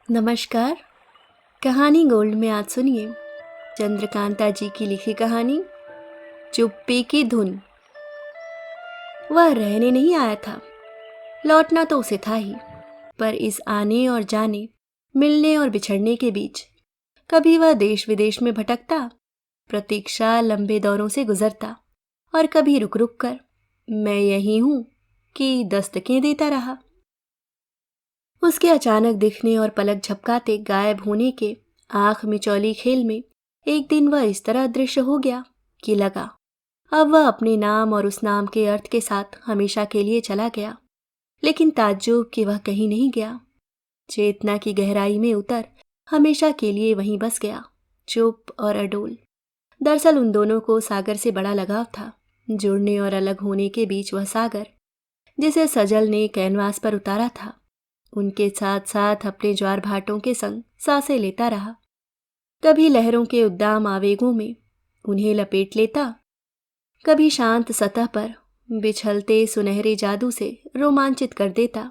नमस्कार। कहानी गोल्ड में आज सुनिए चंद्रकांता जी की लिखी कहानी चुप्पी की धुन। वह रहने नहीं आया था, लौटना तो उसे था ही, पर इस आने और जाने, मिलने और बिछड़ने के बीच कभी वह देश विदेश में भटकता, प्रतीक्षा लंबे दौरों से गुजरता और कभी रुक रुक कर मैं यही हूं कि दस्तकें देता रहा। उसके अचानक दिखने और पलक झपकाते गायब होने के आंख मिचौली खेल में एक दिन वह इस तरह अदृश्य हो गया कि लगा अब वह अपने नाम और उस नाम के अर्थ के साथ हमेशा के लिए चला गया। लेकिन ताज्जुब कि वह कहीं नहीं गया, चेतना की गहराई में उतर हमेशा के लिए वहीं बस गया, चुप और अडोल। दरअसल उन दोनों को सागर से बड़ा लगाव था, जुड़ने और अलग होने के बीच वह सागर जिसे सजल ने कैनवास पर उतारा था, उनके साथ साथ अपने ज्वार भाटों के संग सांसें लेता रहा। कभी लहरों के उद्दाम आवेगों में उन्हें लपेट लेता, कभी शांत सतह पर बिछलते सुनहरे जादू से रोमांचित कर देता।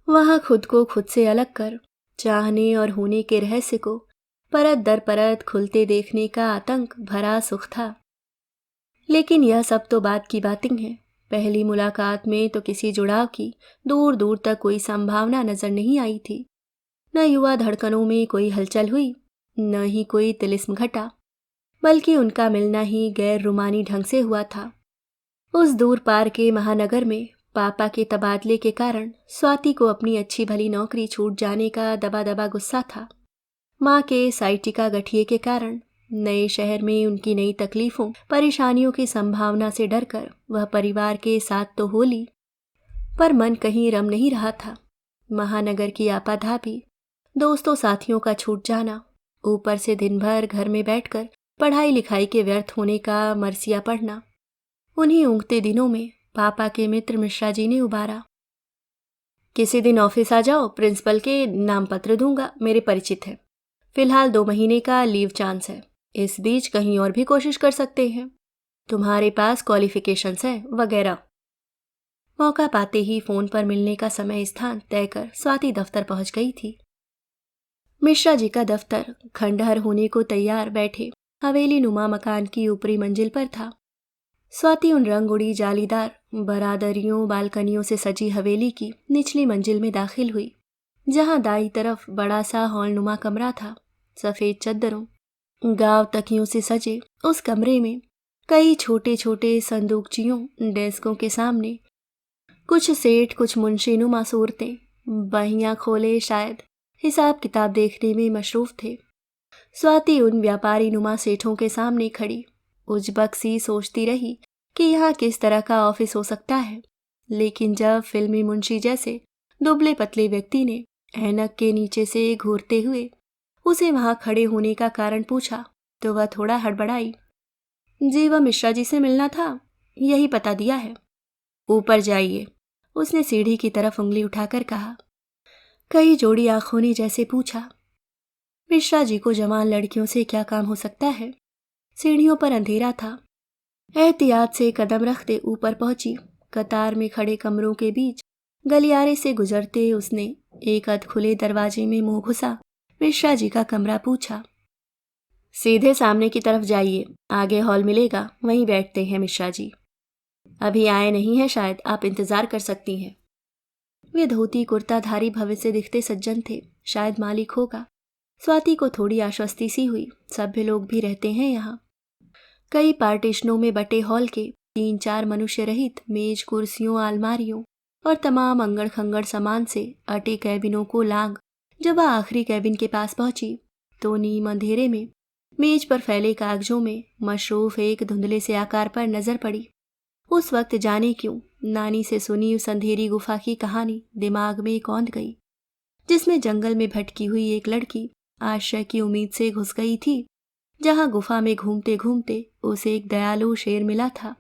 वहां खुद को खुद से अलग कर चाहने और होने के रहस्य को परत दर परत खुलते देखने का आतंक भरा सुख था। लेकिन यह सब तो बात की बातें हैं। पहली मुलाकात में तो किसी जुड़ाव की दूर दूर तक कोई संभावना नजर नहीं आई थी। न युवा धड़कनों में कोई हलचल हुई, न ही कोई तिलिस्म घटा, बल्कि उनका मिलना ही गैर रुमानी ढंग से हुआ था। उस दूर पार के महानगर में पापा के तबादले के कारण स्वाति को अपनी अच्छी भली नौकरी छूट जाने का दबा दबा गुस्सा था। माँ के साइटिका गठिए के कारण नए शहर में उनकी नई तकलीफों परेशानियों की संभावना से डरकर वह परिवार के साथ तो हो ली, पर मन कहीं रम नहीं रहा था। महानगर की आपाधापी, दोस्तों साथियों का छूट जाना, ऊपर से दिन भर घर में बैठकर पढ़ाई लिखाई के व्यर्थ होने का मरसिया पढ़ना। उन्हीं ऊँघते दिनों में पापा के मित्र मिश्रा जी ने उबारा, किसी दिन ऑफिस आ जाओ, प्रिंसिपल के नाम पत्र दूंगा, मेरे परिचित है। फिलहाल 2 महीने का लीव चांस है, इस बीच कहीं और भी कोशिश कर सकते हैं, तुम्हारे पास क्वालिफिकेशंस हैं वगैरह। मौका पाते ही फोन पर मिलने का समय स्थान तय कर स्वाति दफ्तर पहुंच गई थी। मिश्रा जी का दफ्तर खंडहर होने को तैयार बैठे हवेली नुमा मकान की ऊपरी मंजिल पर था। स्वाति उन रंग उड़ी जालीदार बरादरियों बालकनियों से सजी हवेली की निचली मंजिल में दाखिल हुई, जहां दाईं तरफ बड़ा सा हॉल नुमा कमरा था। सफेद चद्दरों गांव तकियों से सजे उस कमरे में कई छोटे छोटे संदूकचियों डेस्कों के सामने कुछ सेठ कुछ मुंशी नुमा सूरतें बहियां खोले शायद हिसाब किताब देखने में मशरूफ थे। स्वाति उन व्यापारी नुमा सेठों के सामने खड़ी उजबक सी सोचती रही कि यहाँ किस तरह का ऑफिस हो सकता है। लेकिन जब फिल्मी मुंशी जैसे दुबले पतले व्यक्ति ने ऐनक के नीचे से घूरते हुए उसे वहां खड़े होने का कारण पूछा तो वह थोड़ा हड़बड़ाई। जी, वह मिश्रा जी से मिलना था, यही पता दिया है। ऊपर जाइए, उसने सीढ़ी की तरफ उंगली उठाकर कहा। कई जोड़ी आंखों ने जैसे पूछा, मिश्रा जी को जवान लड़कियों से क्या काम हो सकता है। सीढ़ियों पर अंधेरा था। एहतियात से कदम रखते ऊपर पहुंची। कतार में खड़े कमरों के बीच गलियारे से गुजरते उसने एक अध खुले दरवाजे में मुंह घुसा मिश्रा जी का कमरा पूछा। सीधे सामने की तरफ जाइए, आगे हॉल मिलेगा, वहीं बैठते हैं मिश्रा जी। अभी आए नहीं है शायद, आप इंतजार कर सकती हैं। वे धोती कुर्ताधारी भविष्य दिखते सज्जन थे, शायद मालिक होगा। स्वाति को थोड़ी आश्वस्ति सी हुई, सभ्य लोग भी रहते हैं यहाँ। कई पार्टीशनों में बटे हॉल के 3-4 मनुष्य रहित मेज कुर्सियों अलमारियों और तमाम अंगड़ खंगड़ सामान से अटे कैबिनों को लांग जब वह आखिरी कैबिन के पास पहुंची तो नीम अंधेरे में मेज पर फैले कागजों में मशरूफ एक धुंधले से आकार पर नजर पड़ी। उस वक्त जाने क्यों नानी से सुनी उस अंधेरी गुफा की कहानी दिमाग में कौंध गई, जिसमें जंगल में भटकी हुई एक लड़की आश्रय की उम्मीद से घुस गई थी, जहां गुफा में घूमते घूमते उसे एक दयालु शेर मिला था।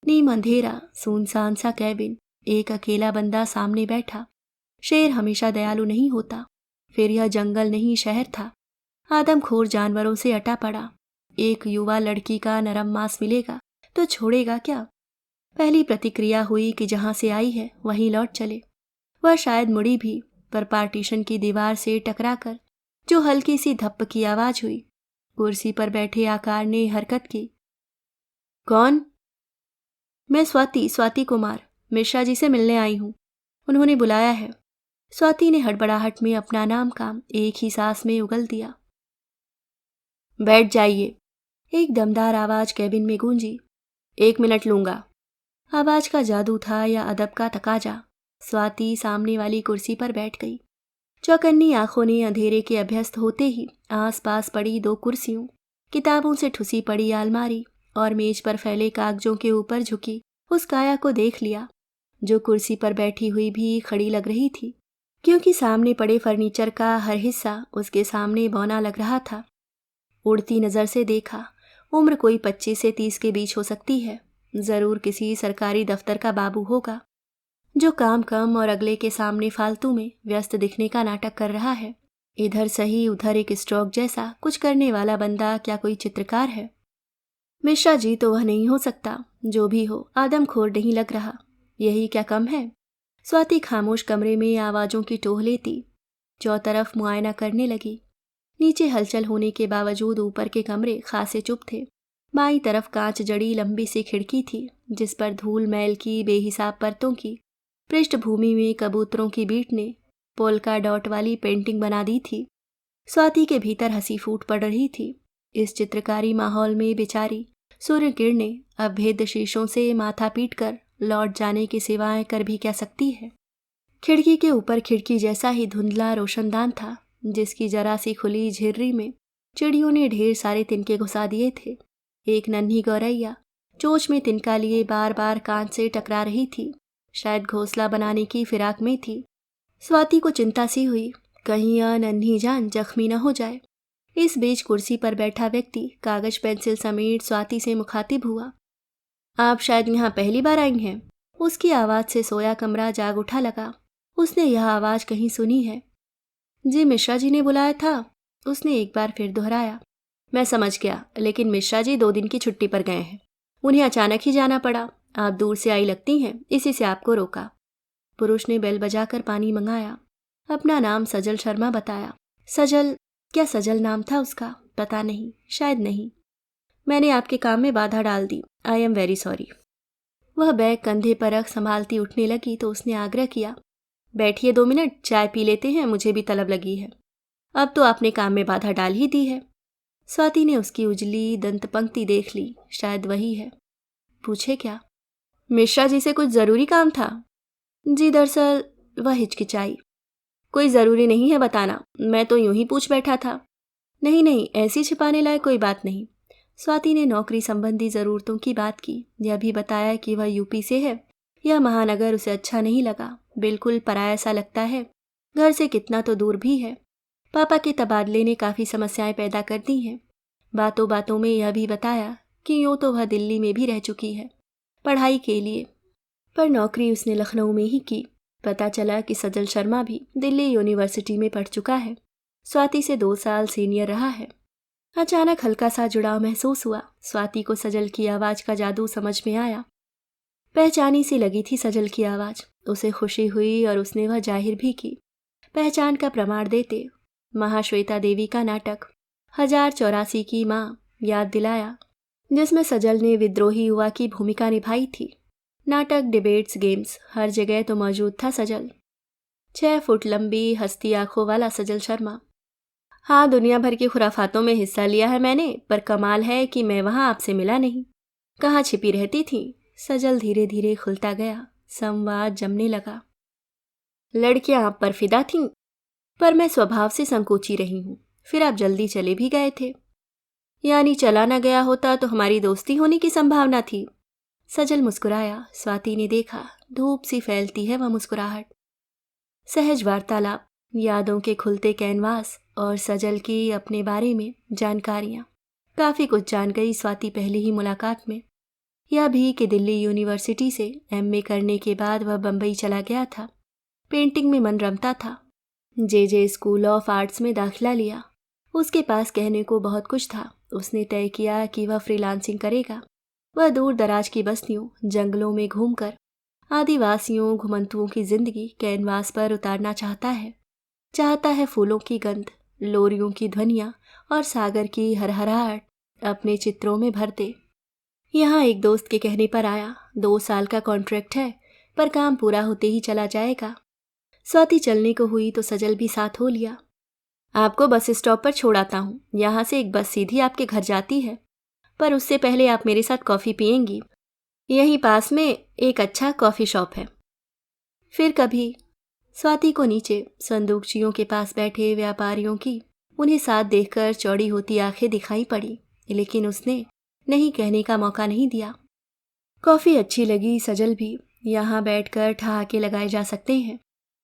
नीम अंधेरा सुनसान सा कैबिन, एक अकेला बंदा सामने बैठा। शेर हमेशा दयालु नहीं होता। फिर यह जंगल नहीं शहर था, आदमखोर जानवरों से अटा पड़ा। एक युवा लड़की का नरम मांस मिलेगा तो छोड़ेगा क्या। पहली प्रतिक्रिया हुई कि जहां से आई है वहीं लौट चले। वह शायद मुड़ी भी, पर पार्टीशन की दीवार से टकराकर जो हल्की सी धप्प की आवाज हुई, कुर्सी पर बैठे आकार ने हरकत की। कौन? मैं स्वाति कुमार, मिश्रा जी से मिलने आई हूँ। उन्होंने बुलाया है। स्वाति ने हड़बड़ाहट में अपना नाम काम एक ही सांस में उगल दिया। बैठ जाइए, एक दमदार आवाज कैबिन में गूंजी। 1 मिनट लूंगा। आवाज का जादू था या अदब का तकाजा। स्वाति सामने वाली कुर्सी पर बैठ गई। चौकन्नी आंखों ने अंधेरे के अभ्यस्त होते ही आसपास पड़ी 2 कुर्सियों, किताबों से ठुसी पड़ी अलमारी और मेज पर फैले कागजों के ऊपर झुकी उस काया को देख लिया, जो कुर्सी पर बैठी हुई भी खड़ी लग रही थी, क्योंकि सामने पड़े फर्नीचर का हर हिस्सा उसके सामने बौना लग रहा था। उड़ती नज़र से देखा, उम्र कोई 25 से 30 के बीच हो सकती है। ज़रूर किसी सरकारी दफ्तर का बाबू होगा, जो काम कम और अगले के सामने फालतू में व्यस्त दिखने का नाटक कर रहा है। इधर सही उधर एक स्ट्रोक जैसा कुछ करने वाला बंदा क्या कोई चित्रकार है? मिश्रा जी तो वह नहीं हो सकता। जो भी हो, आदमखोर नहीं लग रहा। यही क्या कम है? स्वाति खामोश कमरे में आवाज़ों की टोह लेती चौतरफ मुआयना करने लगी। नीचे हलचल होने के बावजूद ऊपर के कमरे खासे चुप थे। बाईं तरफ कांच जड़ी लंबी सी खिड़की थी, जिस पर धूल मैल की बेहिसाब परतों की पृष्ठभूमि में कबूतरों की बीट ने पोल्का डॉट वाली पेंटिंग बना दी थी। स्वाति के भीतर हंसी फूट पड़ रही थी। इस चित्रकारी माहौल में बेचारी सूर्य किरणें अभेद्य शीशों से माथा पीट कर लौट जाने की सिवाय कर भी क्या सकती है? खिड़की के ऊपर खिड़की जैसा ही धुंधला रोशनदान था, जिसकी जरा सी खुली झिर्री में चिड़ियों ने ढेर सारे तिनके घुसा दिए थे। एक नन्ही गौरैया चोंच में तिनका लिए बार बार कांच से टकरा रही थी, शायद घोंसला बनाने की फिराक में थी। स्वाति को चिंता सी हुई, कहीं यह नन्ही जान जख्मी न हो जाए। इस बीच कुर्सी पर बैठा व्यक्ति कागज पेंसिल समेट स्वाति से मुखातिब हुआ। आप शायद यहाँ पहली बार आई हैं। उसकी आवाज़ से सोया कमरा जाग उठा लगा। उसने यह आवाज़ कहीं सुनी है। जी, मिश्रा जी ने बुलाया था, उसने एक बार फिर दोहराया। मैं समझ गया, लेकिन मिश्रा जी 2 दिन की छुट्टी पर गए हैं। उन्हें अचानक ही जाना पड़ा। आप दूर से आई लगती हैं, इसी से आपको रोका। पुरुष ने बेल बजाकर पानी मंगाया। अपना नाम सजल शर्मा बताया। सजल? क्या सजल नाम था उसका? पता नहीं, शायद नहीं। मैंने आपके काम में बाधा डाल दी। I am very sorry. वह बैग कंधे पर रख संभालती उठने लगी तो उसने आग्रह किया, बैठिए 2 मिनट, चाय पी लेते हैं, मुझे भी तलब लगी है। अब तो आपने काम में बाधा डाल ही दी है। स्वाति ने उसकी उजली दंत पंक्ति देख ली, शायद वही है। पूछे क्या? मिश्रा जी से कुछ ज़रूरी काम था? जी, दरअसल वह हिचकिचाई। कोई ज़रूरी नहीं है बताना, मैं तो यूं ही पूछ बैठा था। नहीं नहीं, ऐसी छिपाने लायक कोई बात नहीं। स्वाति ने नौकरी संबंधी ज़रूरतों की बात की। यह भी बताया कि वह यूपी से है। यह महानगर उसे अच्छा नहीं लगा, बिल्कुल पराया सा लगता है। घर से कितना तो दूर भी है। पापा के तबादले ने काफ़ी समस्याएं पैदा कर दी हैं। बातों बातों में यह भी बताया कि यूँ तो वह दिल्ली में भी रह चुकी है पढ़ाई के लिए, पर नौकरी उसने लखनऊ में ही की। पता चला कि सजल शर्मा भी दिल्ली यूनिवर्सिटी में पढ़ चुका है। स्वाति से 2 साल सीनियर रहा है। अचानक हल्का सा जुड़ाव महसूस हुआ। स्वाति को सजल की आवाज़ का जादू समझ में आया। पहचानी सी लगी थी सजल की आवाज़। उसे खुशी हुई और उसने वह जाहिर भी की। पहचान का प्रमाण देते महाश्वेता देवी का नाटक 1084 की माँ याद दिलाया, जिसमें सजल ने विद्रोही युवा की भूमिका निभाई थी। नाटक, डिबेट्स, गेम्स, हर जगह तो मौजूद था सजल। 6 फुट लंबी हस्ती आंखों वाला सजल शर्मा। हाँ, दुनिया भर की खुराफातों में हिस्सा लिया है मैंने, पर कमाल है कि मैं वहाँ आपसे मिला नहीं। कहाँ छिपी रहती थी? सजल धीरे धीरे खुलता गया। संवाद जमने लगा। लड़कियां आप पर फिदा थीं, पर मैं स्वभाव से संकोची रही हूँ। फिर आप जल्दी चले भी गए थे। यानी चला न गया होता तो हमारी दोस्ती होने की संभावना थी। सजल मुस्कुराया। स्वाति ने देखा, धूप सी फैलती है वह मुस्कुराहट। सहज वार्तालाप, यादों के खुलते कैनवास और सजल की अपने बारे में जानकारियाँ। काफ़ी कुछ जान गई स्वाति पहली ही मुलाकात में। यह भी कि दिल्ली यूनिवर्सिटी से एमए करने के बाद वह बम्बई चला गया था। पेंटिंग में मन रमता था। जे स्कूल ऑफ आर्ट्स में दाखिला लिया। उसके पास कहने को बहुत कुछ था। उसने तय किया कि वह फ्रीलांसिंग करेगा। वह दूर दराज की बस्तियों, जंगलों में घूमकर आदिवासियों, घुमंतुओं की जिंदगी कैनवास पर उतारना चाहता है। चाहता है फूलों की गंध, लोरियों की ध्वनियाँ और सागर की हरहराहट अपने चित्रों में भर दे। यहाँ एक दोस्त के कहने पर आया। 2 साल का कॉन्ट्रैक्ट है, पर काम पूरा होते ही चला जाएगा। स्वाति चलने को हुई तो सजल भी साथ हो लिया। आपको बस स्टॉप पर छोड़ आता हूँ। यहाँ से एक बस सीधी आपके घर जाती है, पर उससे पहले आप मेरे साथ कॉफ़ी पिएंगी। यहीं पास में एक अच्छा कॉफ़ी शॉप है। फिर कभी। स्वाति को नीचे संदूकचियों के पास बैठे व्यापारियों की उन्हें साथ देखकर चौड़ी होती आंखें दिखाई पड़ी, लेकिन उसने नहीं कहने का मौका नहीं दिया। कॉफ़ी अच्छी लगी सजल भी। यहाँ बैठकर ठहाके लगाए जा सकते हैं।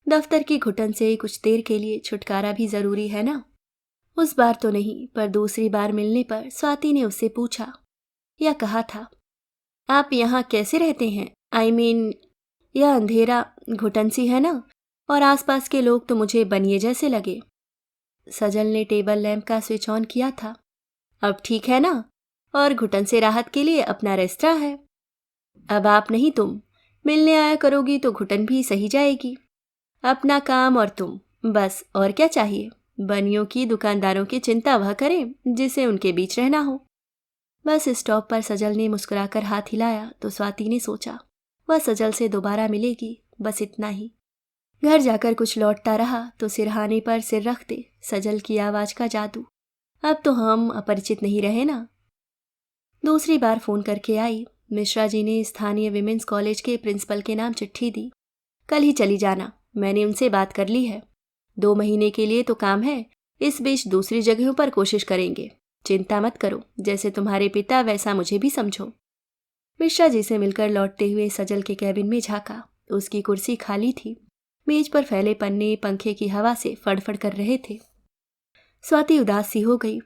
दफ्तर की घुटन से कुछ देर के लिए छुटकारा भी ज़रूरी है ना। उस बार तो नहीं, पर दूसरी बार मिलने पर स्वाति ने उससे पूछा या कहा था, आप यहाँ कैसे रहते हैं? आई मीन, यह अंधेरा घुटन सी है ना, और आसपास के लोग तो मुझे बनिए जैसे लगे। सजल ने टेबल लैंप का स्विच ऑन किया था। अब ठीक है ना? और घुटन से राहत के लिए अपना रेस्तरां है। अब आप नहीं तुम मिलने आया करोगी तो घुटन भी सही जाएगी। अपना काम और तुम, बस और क्या चाहिए। बनियों की दुकानदारों की चिंता वह करें जिसे उनके बीच रहना हो। बस स्टॉप पर सजल ने मुस्कुराकर हाथ हिलाया तो स्वाति ने सोचा वह सजल से दोबारा मिलेगी, बस इतना ही। घर जाकर कुछ लौटता रहा तो सिरहाने पर सिर रखते सजल की आवाज का जादू। अब तो हम अपरिचित नहीं रहे ना। दूसरी बार फोन करके आई। मिश्रा जी ने स्थानीय विमेंस कॉलेज के प्रिंसिपल के नाम चिट्ठी दी। कल ही चली जाना, मैंने उनसे बात कर ली है। 2 महीने के लिए तो काम है, इस बीच दूसरी जगहों पर कोशिश करेंगे। चिंता मत करो, जैसे तुम्हारे पिता वैसा मुझे भी समझो। मिश्रा जी से मिलकर लौटते हुए सजल के कैबिन में झांका। उसकी कुर्सी खाली थी। मेज पर फैले पन्ने पंखे की हवा से फड़फड़ कर रहे थे। स्वाति उदास सी हो गई।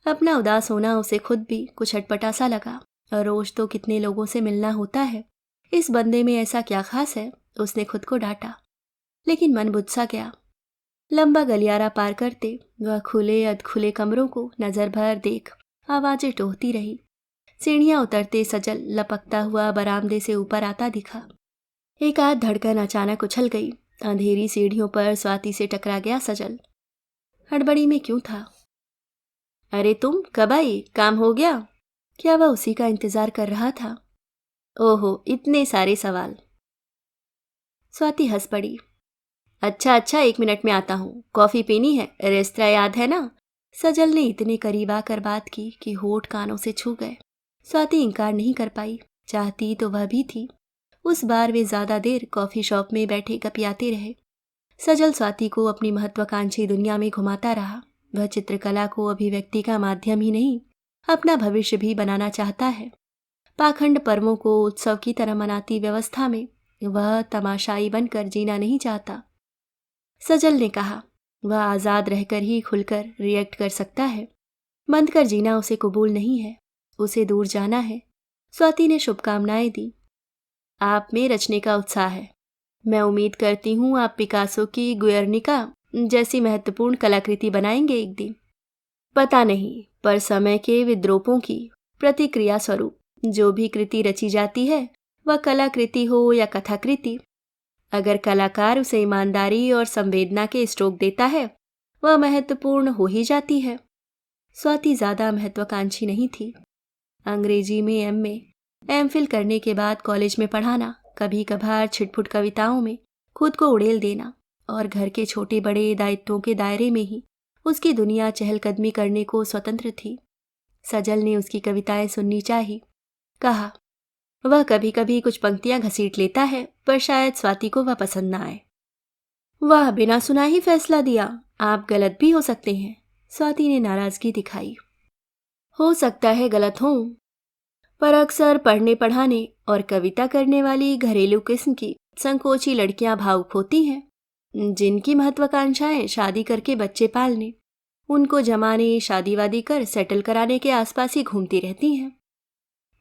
अपना उदास होना उसे खुद भी कुछ अटपटा सा लगा। रोज तो कितने लोगों से मिलना होता है, इस बंदे में ऐसा क्या खास है? उसने खुद को डांटा, लेकिन मन बुझ सा गया। लंबा गलियारा पार करते वह खुले अधखुले कमरों को नजर भर देख आवाजें टोहती रही। सीढ़ियां उतरते सजल लपकता हुआ बरामदे से ऊपर आता दिखा। एक आध धड़कन अचानक उछल गई। अंधेरी सीढ़ियों पर स्वाति से टकरा गया सजल। हड़बड़ी में क्यों था? अरे तुम कब आई? काम हो गया? क्या वह उसी का इंतजार कर रहा था? ओहो, इतने सारे सवाल। स्वाति हंस पड़ी। अच्छा अच्छा, 1 मिनट में आता हूँ। कॉफी पीनी है? रेस्तरां याद है ना? सजल ने इतने करीब आकर बात की कि होठ कानों से छू गए। स्वाति इनकार नहीं कर पाई। चाहती तो वह भी थी। उस बार वे ज्यादा देर कॉफी शॉप में बैठे गपियाते रहे। सजल स्वाति को अपनी महत्वाकांक्षी दुनिया में घुमाता रहा। वह चित्रकला को अभिव्यक्ति का माध्यम ही नहीं, अपना भविष्य भी बनाना चाहता है। पाखंड पर्वों को उत्सव की तरह मनाती व्यवस्था में वह तमाशाई बनकर जीना नहीं चाहता। सजल ने कहा, वह आज़ाद रहकर ही खुलकर रिएक्ट कर सकता है। बंद कर जीना उसे कबूल नहीं है, उसे दूर जाना है। स्वाति ने शुभकामनाएं दी। आप में रचने का उत्साह है। मैं उम्मीद करती हूँ आप पिकासो की गुएर्निका जैसी महत्वपूर्ण कलाकृति बनाएंगे एक दिन। पता नहीं, पर समय के विद्रोपों की प्रतिक्रिया स्वरूप जो भी कृति रची जाती है, वह कलाकृति हो या कथाकृति, अगर कलाकार उसे ईमानदारी और संवेदना के स्ट्रोक देता है, वह महत्वपूर्ण हो ही जाती है। स्वाति ज्यादा महत्वाकांक्षी नहीं थी। अंग्रेजी में एमए, एमफिल करने के बाद कॉलेज में पढ़ाना, कभी कभार छिटपुट कविताओं में खुद को उड़ेल देना और घर के छोटे बड़े दायित्वों के दायरे में ही उसकी दुनिया चहलकदमी करने को स्वतंत्र थी। सजल ने उसकी कविताएं सुननी चाही। कहा, वह कभी कभी कुछ पंक्तियां घसीट लेता है, पर शायद स्वाति को वह पसंद न आए। वह बिना सुना ही फैसला दिया। आप गलत भी हो सकते हैं। स्वाति ने नाराजगी दिखाई। हो सकता है गलत हों, पर अक्सर पढ़ने पढ़ाने और कविता करने वाली घरेलू किस्म की संकोची लड़कियां भावुक होती हैं, जिनकी महत्वाकांक्षाएं शादी करके बच्चे पालने, उनको जमाने, शादी वादी कर सेटल कराने के आसपास ही घूमती रहती हैं।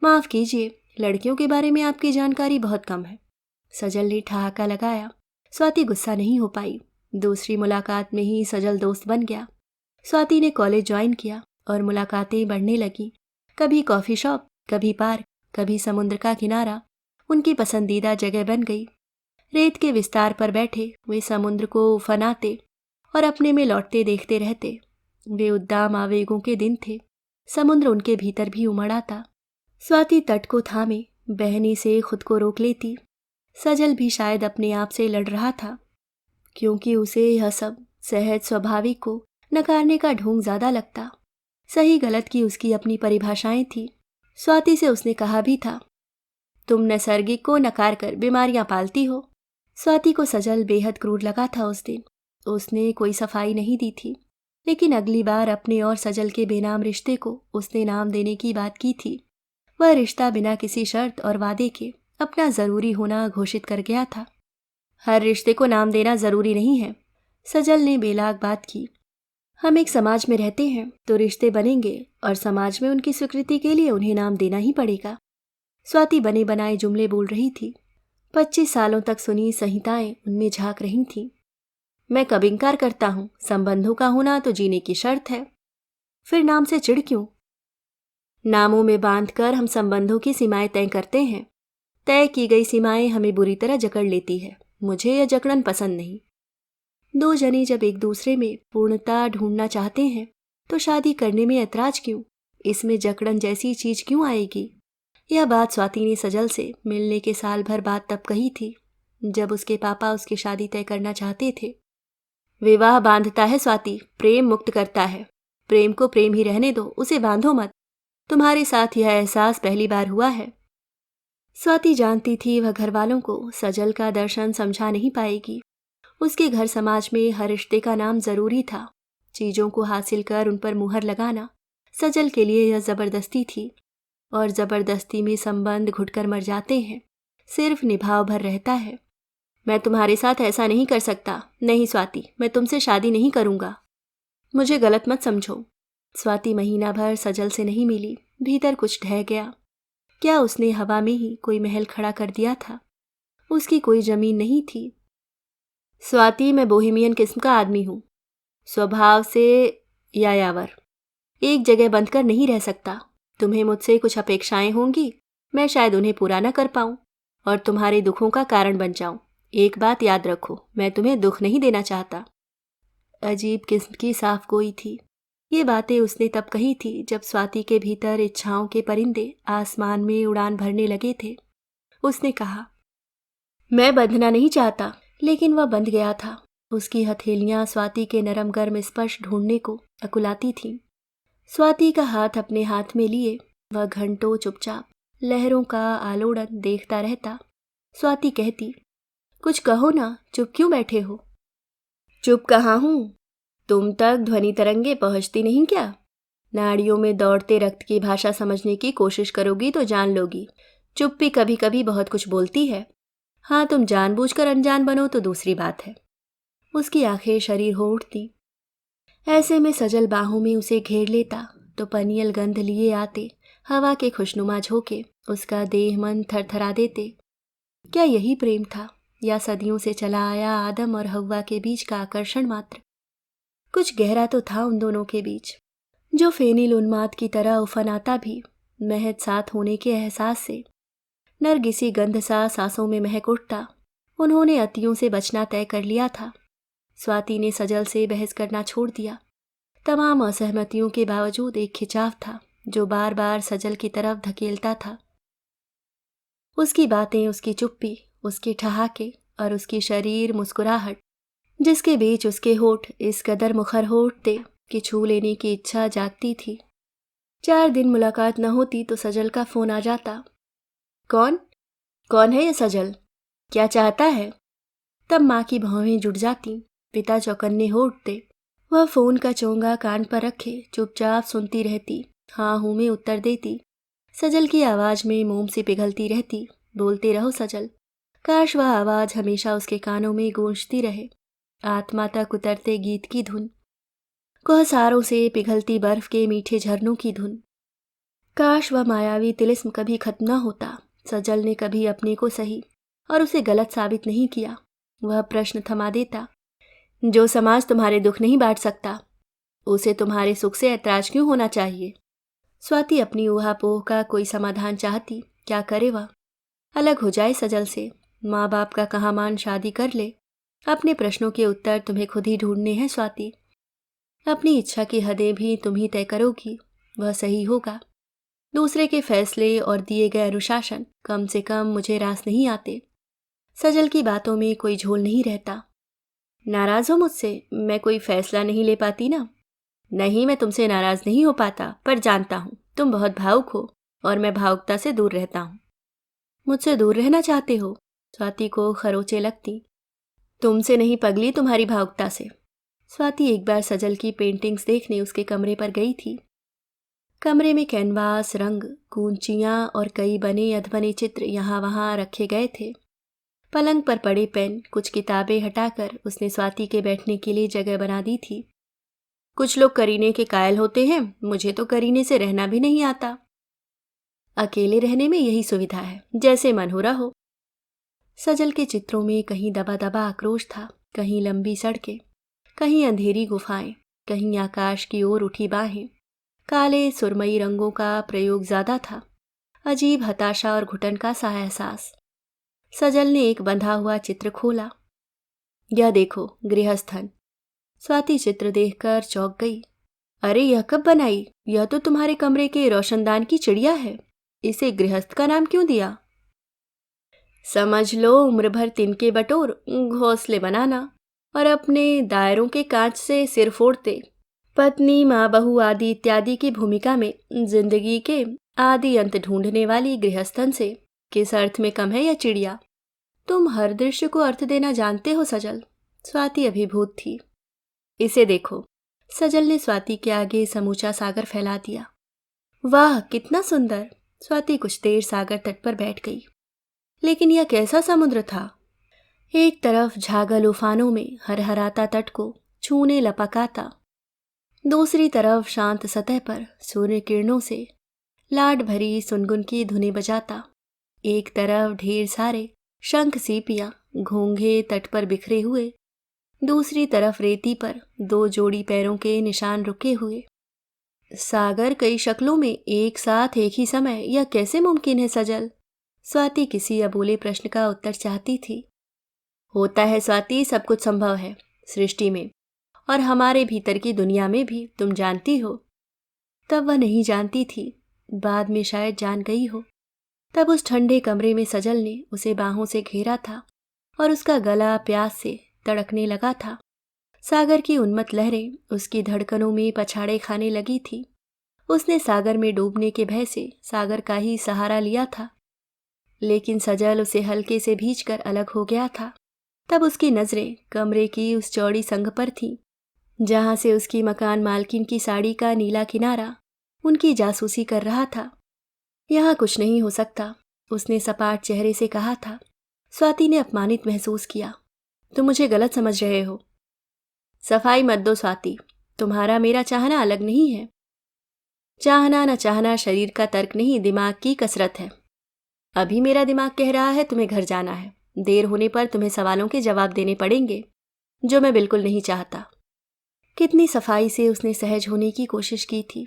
माफ कीजिए, लड़कियों के बारे में आपकी जानकारी बहुत कम है। सजल ने ठहाका लगाया। स्वाति गुस्सा नहीं हो पाई। दूसरी मुलाकात में ही सजल दोस्त बन गया। स्वाति ने कॉलेज ज्वाइन किया और मुलाकातें बढ़ने लगी। कभी कॉफी शॉप, कभी पार्क, कभी समुद्र का किनारा उनकी पसंदीदा जगह बन गई। रेत के विस्तार पर बैठे वे समुद्र को उफनाते और अपने में लौटते देखते रहते। वे उद्दाम आवेगों के दिन थे। समुद्र उनके भीतर भी उमड़ आता। स्वाति तट को थामे बहने से खुद को रोक लेती। सजल भी शायद अपने आप से लड़ रहा था, क्योंकि उसे यह सब सहज स्वाभाविक को नकारने का ढोंग ज्यादा लगता। सही गलत की उसकी अपनी परिभाषाएं थी। स्वाति से उसने कहा भी था, तुम नैसर्गिक को नकार कर बीमारियां पालती हो। स्वाति को सजल बेहद क्रूर लगा था उस दिन। उसने कोई सफाई नहीं दी थी, लेकिन अगली बार अपने और सजल के बेनाम रिश्ते को उसने नाम देने की बात की थी। वह रिश्ता बिना किसी शर्त और वादे के अपना जरूरी होना घोषित कर गया था। हर रिश्ते को नाम देना जरूरी नहीं है, सजल ने बेलाग बात की। हम एक समाज में रहते हैं तो रिश्ते बनेंगे और समाज में उनकी स्वीकृति के लिए उन्हें नाम देना ही पड़ेगा। स्वाति बने बनाए जुमले बोल रही थी। 25 सालों तक सुनी संहिताएं उनमें झांक रही थीं। मैं कब इंकार करता हूं, संबंधों का होना तो जीने की शर्त है। फिर नाम से चिढ़ क्यों? नामों में बांधकर हम संबंधों की सीमाएं तय करते हैं। तय की गई सीमाएं हमें बुरी तरह जकड़ लेती है। मुझे यह जकड़न पसंद नहीं। दो जने जब एक दूसरे में पूर्णता ढूंढना चाहते हैं तो शादी करने में ऐतराज क्यों? इसमें जकड़न जैसी चीज क्यों आएगी? यह बात स्वाति ने सजल से मिलने के साल भर बाद तब कही थी, जब उसके पापा उसकी शादी तय करना चाहते थे। विवाह बांधता है स्वाति, प्रेम मुक्त करता है। प्रेम को प्रेम ही रहने दो, उसे बांधो मत। तुम्हारे साथ यह एहसास पहली बार हुआ है। स्वाति जानती थी वह घर वालों को सजल का दर्शन समझा नहीं पाएगी। उसके घर समाज में हर रिश्ते का नाम जरूरी था। चीजों को हासिल कर उन पर मुहर लगाना सजल के लिए यह जबरदस्ती थी, और जबरदस्ती में संबंध घुटकर मर जाते हैं, सिर्फ निभाव भर रहता है। मैं तुम्हारे साथ ऐसा नहीं कर सकता। नहीं स्वाति, मैं तुमसे शादी नहीं करूंगा। मुझे गलत मत समझो। स्वाति महीना भर सजल से नहीं मिली। भीतर कुछ ढह गया। क्या उसने हवा में ही कोई महल खड़ा कर दिया था? उसकी कोई जमीन नहीं थी। स्वाति, मैं बोहेमियन किस्म का आदमी हूं, स्वभाव से यायावर। एक जगह बंद कर नहीं रह सकता। तुम्हें मुझसे कुछ अपेक्षाएं होंगी, मैं शायद उन्हें पूरा न कर पाऊं और तुम्हारे दुखों का कारण बन जाऊं। एक बात याद रखो, मैं तुम्हें दुख नहीं देना चाहता। अजीब किस्म की साफ गोई थी। ये बातें उसने तब कही थी जब स्वाति के भीतर इच्छाओं के परिंदे आसमान में उड़ान भरने लगे थे। उसने कहा, मैं बंधना नहीं चाहता, लेकिन वह बंध गया था। उसकी हथेलियां स्वाति के नरम गर्म स्पर्श ढूंढने को अकुलाती थीं। स्वाति का हाथ अपने हाथ में लिए वह घंटों चुपचाप लहरों का आलोड़न देखता रहता। स्वाति कहती, कुछ कहो ना, चुप क्यों बैठे हो? चुप कहाँ हूं? तुम तक ध्वनि तरंगे पहुंचती नहीं क्या? नाड़ियों में दौड़ते रक्त की भाषा समझने की कोशिश करोगी तो जान लोगी, चुप्पी कभी कभी बहुत कुछ बोलती है। हाँ, तुम जानबूझकर अनजान बनो तो दूसरी बात है। उसकी आंखें शरीर हो उठती। ऐसे में सजल बाहों में उसे घेर लेता तो पनियल गंध लिए आते हवा के खुशनुमा झोंके उसका देह मन थरथरा देते। क्या यही प्रेम था, या सदियों से चला आया आदम और हव्वा के बीच का आकर्षण मात्र? कुछ गहरा तो था उन दोनों के बीच, जो फेनिल उन्माद की तरह उफन आता भी महज साथ होने के एहसास से। नरगिसी गंध सा सांसों में महक उठता। उन्होंने अतियों से बचना तय कर लिया था। स्वाति ने सजल से बहस करना छोड़ दिया। तमाम असहमतियों के बावजूद एक खिंचाव था जो बार बार सजल की तरफ धकेलता था। उसकी बातें, उसकी चुप्पी, उसके ठहाके और उसकी शरीर मुस्कुराहट, जिसके बीच उसके होठ इस कदर मुखर हो उठते कि छू लेने की इच्छा जागती थी। 4 दिन मुलाकात न होती तो सजल का फोन आ जाता। कौन है ये सजल? क्या चाहता है? तब माँ की भौहें जुट जाती। पिता चौकन्ने हो उठते। वह फोन का चोंगा कान पर रखे चुपचाप सुनती रहती, हाँ हूँ में उत्तर देती। सजल की आवाज में मोम सी पिघलती रहती, बोलते रहो सजल। काश वह आवाज हमेशा उसके कानों में गूंजती रहे, आत्मा तक उतरते गीत की धुन, कोहसारों से पिघलती बर्फ के मीठे झरनों की धुन। काश वह मायावी तिलिस्म कभी खत्म न होता। सजल ने कभी अपने को सही और उसे गलत साबित नहीं किया। वह प्रश्न थमा देता, जो समाज तुम्हारे दुख नहीं बांट सकता, उसे तुम्हारे सुख से ऐतराज क्यों होना चाहिए? स्वाति अपनी ऊहापोह का कोई समाधान चाहती। क्या करे वह? अलग हो जाए सजल से, माँ बाप का कहा मान शादी कर ले, अपने प्रश्नों के उत्तर तुम्हें खुद ही ढूंढने हैं स्वाति। अपनी इच्छा की हदें भी तुम ही तय करोगी, वह सही होगा। दूसरे के फैसले और दिए गए अनुशासन कम से कम मुझे रास नहीं आते। सजल की बातों में कोई झोल नहीं रहता। नाराज हो मुझसे? मैं कोई फैसला नहीं ले पाती ना। नहीं, मैं तुमसे नाराज नहीं हो पाता, पर जानता हूँ तुम बहुत भावुक हो और मैं भावुकता से दूर रहता हूँ। मुझसे दूर रहना चाहते हो? स्वाति को खरोंचे लगती। तुमसे नहीं पगली, तुम्हारी भावुकता से। स्वाति एक बार सजल की पेंटिंग्स देखने उसके कमरे पर गई थी। कमरे में कैनवास, रंग, कूंचियां और कई बने अधबने चित्र यहाँ वहाँ रखे गए थे। पलंग पर पड़े पेन, कुछ किताबें हटाकर उसने स्वाति के बैठने के लिए जगह बना दी थी। कुछ लोग करीने के कायल होते हैं, मुझे तो करीने से रहना भी नहीं आता। अकेले रहने में यही सुविधा है, जैसे मन हो रहा हो। सजल के चित्रों में कहीं दबा दबा आक्रोश था, कहीं लंबी सड़कें, कहीं अंधेरी गुफाएं, कहीं आकाश की ओर उठी बाहें। काले सुरमई रंगों का प्रयोग ज्यादा था। अजीब हताशा और घुटन का सा एहसास। सजल ने एक बंधा हुआ चित्र खोला। यह देखो, गृहस्थन। स्वाति चित्र देखकर चौंक गई। अरे, यह कब बनाई? यह तो तुम्हारे कमरे के रोशनदान की चिड़िया है। इसे गृहस्थ का नाम क्यों दिया? समझ लो, उम्र भर तिनके बटोर, घोंसले बनाना और अपने दायरों के कांच से सिर फोड़ते। पत्नी, माँ, बहू आदि इत्यादि की भूमिका में जिंदगी के आदि अंत ढूंढने वाली गृहस्थन से किस अर्थ में कम है यह चिड़िया? तुम हर दृश्य को अर्थ देना जानते हो सजल। स्वाति अभिभूत थी। इसे देखो। सजल ने स्वाति के आगे समूचा सागर फैला दिया। वाह, कितना सुंदर। स्वाति कुछ देर सागर तट पर बैठ गई। लेकिन यह कैसा समुद्र था? एक तरफ झागल उफानों में हरहराता तट को छूने लपकाता, दूसरी तरफ शांत सतह पर सूर्य किरणों से लाड भरी सुनगुन की धुनें बजाता। एक तरफ ढेर सारे शंख सीपियां घोंघे तट पर बिखरे हुए, दूसरी तरफ रेती पर दो जोड़ी पैरों के निशान रुके हुए। सागर कई शक्लों में एक साथ एक ही समय, यह कैसे मुमकिन है सजल? स्वाति किसी अबोले प्रश्न का उत्तर चाहती थी। होता है स्वाति, सब कुछ संभव है सृष्टि में और हमारे भीतर की दुनिया में भी, तुम जानती हो। तब वह नहीं जानती थी, बाद में शायद जान गई हो। तब उस ठंडे कमरे में सजल ने उसे बाहों से घेरा था और उसका गला प्यास से तड़कने लगा था। सागर की उन्मत्त लहरें उसकी धड़कनों में पछाड़े खाने लगी थी। उसने सागर में डूबने के भय से सागर का ही सहारा लिया था, लेकिन सजल उसे हल्के से भींचकर अलग हो गया था। तब उसकी नजरें कमरे की उस चौड़ी संग पर थीं, जहां से उसकी मकान मालकिन की साड़ी का नीला किनारा उनकी जासूसी कर रहा था। यहाँ कुछ नहीं हो सकता, उसने सपाट चेहरे से कहा था। स्वाति ने अपमानित महसूस किया। तुम मुझे गलत समझ रहे हो। सफाई मत दो स्वाति, तुम्हारा मेरा चाहना अलग नहीं है। चाहना न चाहना शरीर का तर्क नहीं, दिमाग की कसरत है। अभी मेरा दिमाग कह रहा है तुम्हें घर जाना है। देर होने पर तुम्हें सवालों के जवाब देने पड़ेंगे, जो मैं बिल्कुल नहीं चाहता। कितनी सफाई से उसने सहज होने की कोशिश की थी।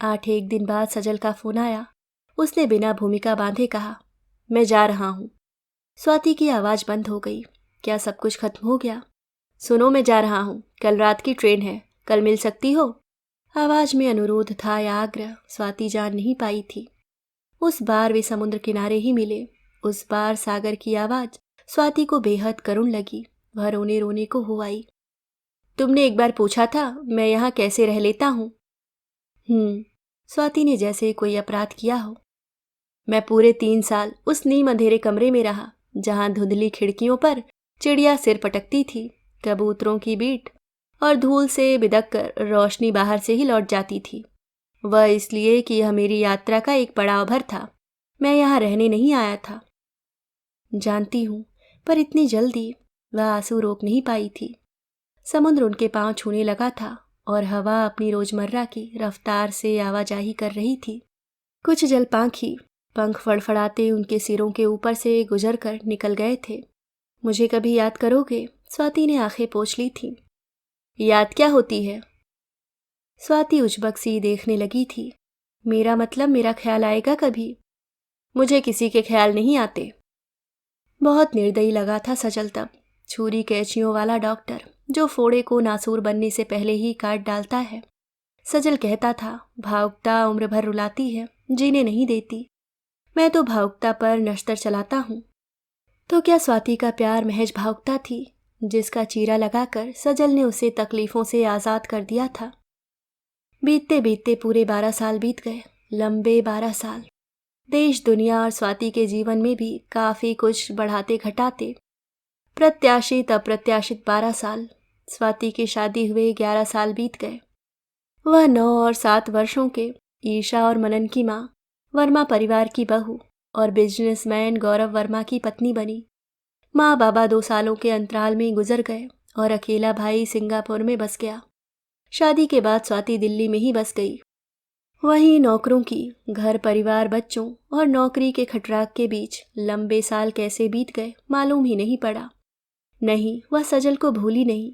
8 दिन बाद सजल का फोन आया। उसने बिना भूमिका बांधे कहा, मैं जा रहा हूं। स्वाति की आवाज बंद हो गई। क्या सब कुछ खत्म हो गया? सुनो, मैं जा रहा हूं, कल रात की ट्रेन है, कल मिल सकती हो? आवाज में अनुरोध था या आग्रह, स्वाति जान नहीं पाई थी। उस बार वे समुद्र किनारे ही मिले। उस बार सागर की आवाज स्वाति को बेहद करुण लगी। वह रोने रोने को हो आई। तुमने एक बार पूछा था मैं यहाँ कैसे रह लेता हूँ। स्वाति ने जैसे कोई अपराध किया हो। मैं पूरे 3 साल उस नीम अंधेरे कमरे में रहा, जहां धुंधली खिड़कियों पर चिड़िया सिर पटकती थी, कबूतरों की बीट और धूल से बिदक कर रोशनी बाहर से ही लौट जाती थी। वह इसलिए कि यह मेरी यात्रा का एक पड़ाव भर था। मैं यहाँ रहने नहीं आया था। जानती हूँ, पर इतनी जल्दी। वह आंसू रोक नहीं पाई थी। समुद्र उनके पांव छूने लगा था और हवा अपनी रोजमर्रा की रफ्तार से आवाजाही कर रही थी। कुछ जलपांखी पंख फड़फड़ाते उनके सिरों के ऊपर से गुजर कर निकल गए थे। मुझे कभी याद करोगे? स्वाति ने आंखें पोंछ ली थी। याद क्या होती है? स्वाति उजबक सी देखने लगी थी। मेरा मतलब, मेरा ख्याल आएगा कभी? मुझे किसी के ख्याल नहीं आते। बहुत निर्दयी लगा था सजल तब। छुरी कैंचियों वाला डॉक्टर जो फोड़े को नासूर बनने से पहले ही काट डालता है। सजल कहता था, भावुकता उम्र भर रुलाती है, जीने नहीं देती। मैं तो भावुकता पर नश्तर चलाता हूँ। तो क्या स्वाति का प्यार महज भावुकता थी, जिसका चीरा लगाकर सजल ने उसे तकलीफों से आज़ाद कर दिया था? बीतते बीतते पूरे 12 साल बीत गए, लंबे 12 साल। देश दुनिया और स्वाति के जीवन में भी काफ़ी कुछ बढ़ाते घटाते प्रत्याशित अप्रत्याशित 12 साल। स्वाति की शादी हुए 11 साल बीत गए। वह 9 और 7 वर्षों के ईशा और मनन की माँ, वर्मा परिवार की बहू और बिजनेसमैन गौरव वर्मा की पत्नी बनी। माँ बाबा 2 सालों के अंतराल में गुजर गए और अकेला भाई सिंगापुर में बस गया। शादी के बाद स्वाति दिल्ली में ही बस गई। वहीं नौकरों की, घर परिवार, बच्चों और नौकरी के खटराक के बीच लंबे साल कैसे बीत गए मालूम ही नहीं पड़ा। नहीं, वह सजल को भूली नहीं।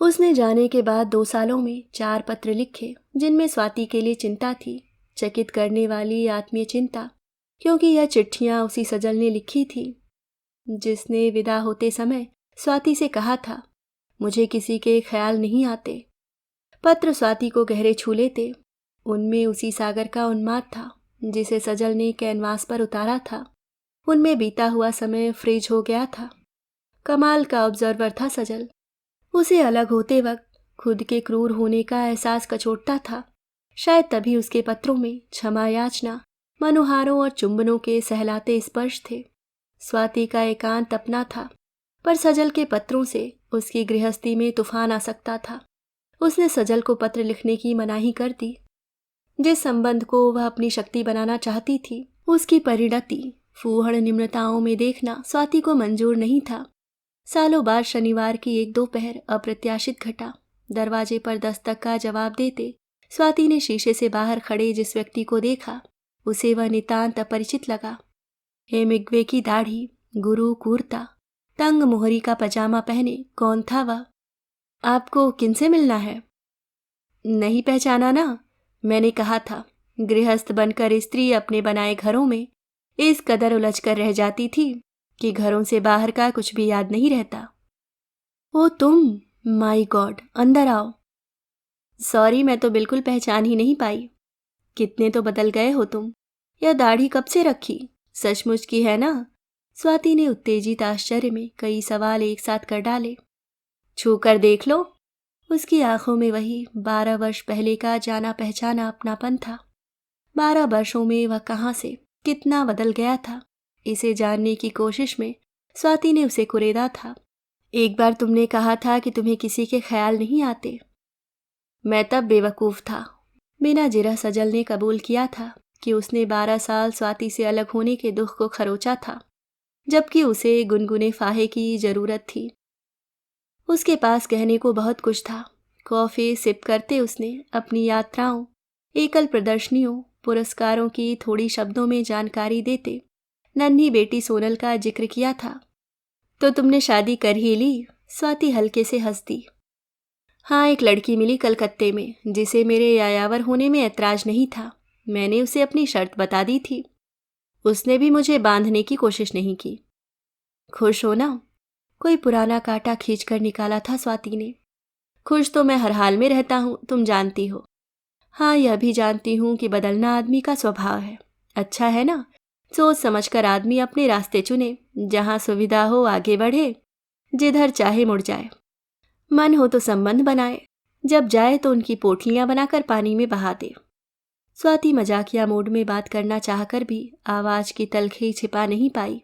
उसने जाने के बाद 2 सालों में 4 पत्र लिखे, जिनमें स्वाति के लिए चिंता थी, चकित करने वाली आत्मीय चिंता, क्योंकि यह चिट्ठियां उसी सजल ने लिखी थी जिसने विदा होते समय स्वाति से कहा था, मुझे किसी के ख्याल नहीं आते। पत्र स्वाति को गहरे छू लेते। उनमें उसी सागर का उन्माद था जिसे सजल ने कैनवास पर उतारा था। उनमें बीता हुआ समय फ्रीज हो गया था। कमाल का ऑब्जर्वर था सजल। उसे अलग होते वक्त खुद के क्रूर होने का एहसास कचोटता था। शायद तभी उसके पत्रों में क्षमा याचना, मनोहारों और चुंबनों के सहलाते स्पर्श थे। स्वाति का एकांत अपना था, पर सजल के पत्रों से उसकी गृहस्थी में तूफान आ सकता था। उसने सजल को पत्र लिखने की मनाही कर दी। जिस संबंध को वह अपनी शक्ति बनाना चाहती थी, उसकी परिणति फूहड़ निम्नताओं में देखना स्वाति को मंजूर नहीं था। सालों बाद शनिवार की एक दोपहर अप्रत्याशित घटा। दरवाजे पर दस्तक का जवाब देते स्वाति ने शीशे से बाहर खड़े जिस व्यक्ति को देखा, उसे वह नितांत अपरिचित लगा। हेमिंग्वे की दाढ़ी, गुरु कुर्ता, तंग मोहरी का पजामा पहने कौन था वह? आपको किनसे मिलना है? नहीं पहचाना ना? मैंने कहा था, गृहस्थ बनकर स्त्री अपने बनाए घरों में इस कदर उलझ कर रह जाती थी कि घरों से बाहर का कुछ भी याद नहीं रहता। ओ तुम, माय गॉड, अंदर आओ। सॉरी, मैं तो बिल्कुल पहचान ही नहीं पाई। कितने तो बदल गए हो तुम। यह दाढ़ी कब से रखी? सचमुच की है ना? स्वाति ने उत्तेजित आश्चर्य में कई सवाल एक साथ कर डाले। छू कर देख लो। उसकी आंखों में वही 12 वर्ष पहले का जाना पहचाना अपनापन था। 12 वर्षों में वह कहाँ से कितना बदल गया था, इसे जानने की कोशिश में स्वाति ने उसे कुरेदा था। एक बार तुमने कहा था कि तुम्हें किसी के ख्याल नहीं आते। मैं तब बेवकूफ़ था। बिना जिरह सजल ने कबूल किया था कि उसने 12 साल स्वाति से अलग होने के दुख को खरोचा था, जबकि उसे गुनगुने फाहे की ज़रूरत थी। उसके पास कहने को बहुत कुछ था। कॉफ़ी सिप करते उसने अपनी यात्राओं, एकल प्रदर्शनियों, पुरस्कारों की थोड़ी शब्दों में जानकारी देते नन्ही बेटी सोनल का जिक्र किया था। तो तुमने शादी कर ही ली? स्वाति हल्के से हंस दी। हाँ, एक लड़की मिली कलकत्ते में जिसे मेरे यायावर होने में ऐतराज नहीं था। मैंने उसे अपनी शर्त बता दी थी। उसने भी मुझे बांधने की कोशिश नहीं की। खुश हो ना? कोई पुराना कांटा खींचकर निकाला था स्वाति ने। खुश तो मैं हर हाल में रहता हूँ, तुम जानती हो। हाँ, यह भी जानती हूँ कि बदलना आदमी का स्वभाव है। अच्छा है ना? सोच समझकर आदमी अपने रास्ते चुने, जहाँ सुविधा हो आगे बढ़े, जिधर चाहे मुड़ जाए। मन हो तो संबंध बनाए, जब जाए तो उनकी पोटलियाँ बनाकर पानी में बहा दे। स्वाति मजाकिया मूड में बात करना चाहकर भी आवाज की तलखी छिपा नहीं पाई।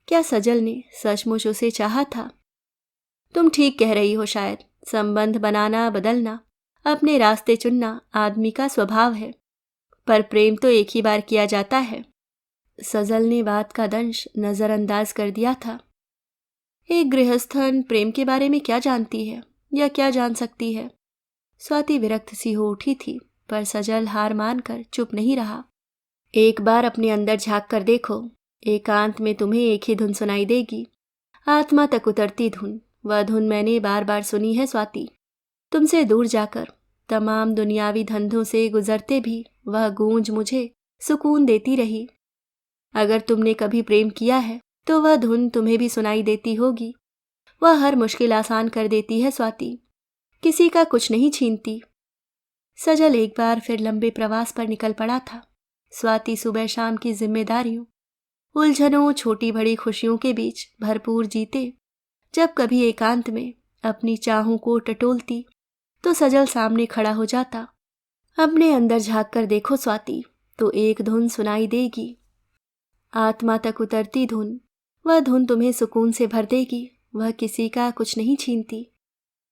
क्या सजल ने सचमुच उसे चाहा था? तुम ठीक कह रही हो। शायद संबंध बनाना, बदलना, अपने रास्ते चुनना आदमी का स्वभाव है, पर प्रेम तो एक ही बार किया जाता है। सजल ने बात का दंश नजरअंदाज कर दिया था। एक गृहस्थन प्रेम के बारे में क्या जानती है या क्या जान सकती है? स्वाति विरक्त सी हो उठी थी, पर सजल हार मानकर चुप नहीं रहा। एक बार अपने अंदर झांक कर देखो। एकांत में तुम्हें एक ही धुन सुनाई देगी, आत्मा तक उतरती धुन। वह धुन मैंने बार बार सुनी है स्वाति। तुमसे दूर जाकर, तमाम दुनियावी धंधों से गुजरते भी वह गूंज मुझे सुकून देती रही। अगर तुमने कभी प्रेम किया है तो वह धुन तुम्हें भी सुनाई देती होगी। वह हर मुश्किल आसान कर देती है स्वाति, किसी का कुछ नहीं छीनती। सजल एक बार फिर लंबे प्रवास पर निकल पड़ा था। स्वाति सुबह शाम की जिम्मेदारियों, उलझनों, छोटी बड़ी खुशियों के बीच भरपूर जीते। जब कभी एकांत में अपनी चाहों को टटोलती तो सजल सामने खड़ा हो जाता। अपने अंदर झांक कर देखो स्वाति, तो एक धुन सुनाई देगी, आत्मा तक उतरती धुन। वह धुन तुम्हें सुकून से भर देगी। वह किसी का कुछ नहीं छीनती।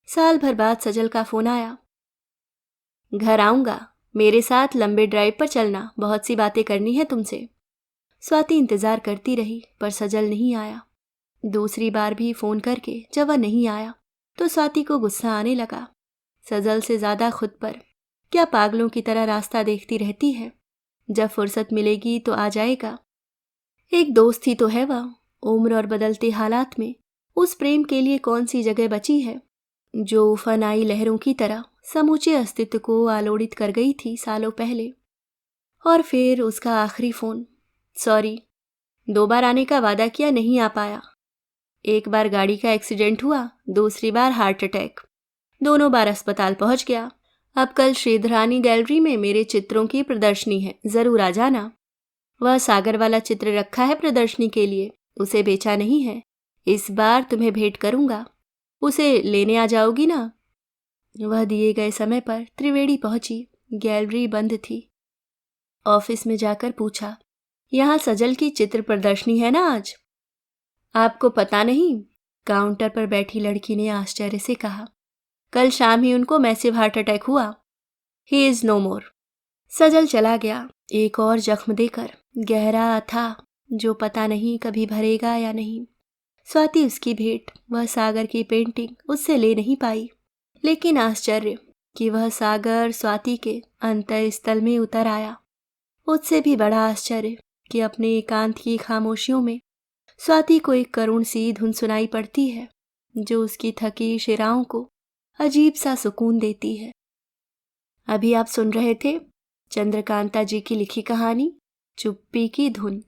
साल भर बाद सजल का फोन आया। घर आऊंगा, मेरे साथ लंबे ड्राइव पर चलना, बहुत सी बातें करनी है तुमसे। स्वाति इंतजार करती रही पर सजल नहीं आया। दूसरी बार भी फोन करके जब वह नहीं आया तो स्वाति को गुस्सा आने लगा। सजल से ज्यादा खुद पर। क्या पागलों की तरह रास्ता देखती रहती है? जब फुर्सत मिलेगी तो आ जाएगा। एक दोस्त ही तो है वह। उम्र और बदलते हालात में उस प्रेम के लिए कौन सी जगह बची है जो उफन आई लहरों की तरह समूचे अस्तित्व को आलोड़ित कर गई थी सालों पहले। और फिर उसका आखिरी फोन। सॉरी, 2 बार आने का वादा किया, नहीं आ पाया। एक बार गाड़ी का एक्सीडेंट हुआ, दूसरी बार हार्ट अटैक। दोनों बार अस्पताल पहुंच गया। अब कल श्रीधरानी गैलरी में मेरे चित्रों की प्रदर्शनी है, जरूर आ जाना। वह सागर वाला चित्र रखा है प्रदर्शनी के लिए, उसे बेचा नहीं है। इस बार तुम्हें भेंट करूंगा, उसे लेने आ जाओगी ना? वह दिए गए समय पर त्रिवेणी पहुंची। गैलरी बंद थी। ऑफिस में जाकर पूछा, यहाँ सजल की चित्र प्रदर्शनी है ना आज? आपको पता नहीं? काउंटर पर बैठी लड़की ने आश्चर्य से कहा। कल शाम ही उनको मैसिव हार्ट अटैक हुआ। ही इज नो मोर। सजल चला गया, एक और जख्म देकर, गहरा था जो पता नहीं कभी भरेगा या नहीं। स्वाति उसकी भेंट, वह सागर की पेंटिंग उससे ले नहीं पाई। लेकिन आश्चर्य कि वह सागर स्वाति के अंतःस्थल में उतर आया। उससे भी बड़ा आश्चर्य कि अपने एकांत की खामोशियों में स्वाति को एक करुण सी धुन सुनाई पड़ती है जो उसकी थकी शिराओं को अजीब सा सुकून देती है। अभी आप सुन रहे थे चंद्रकांता जी की लिखी कहानी चुप्पी की धुन।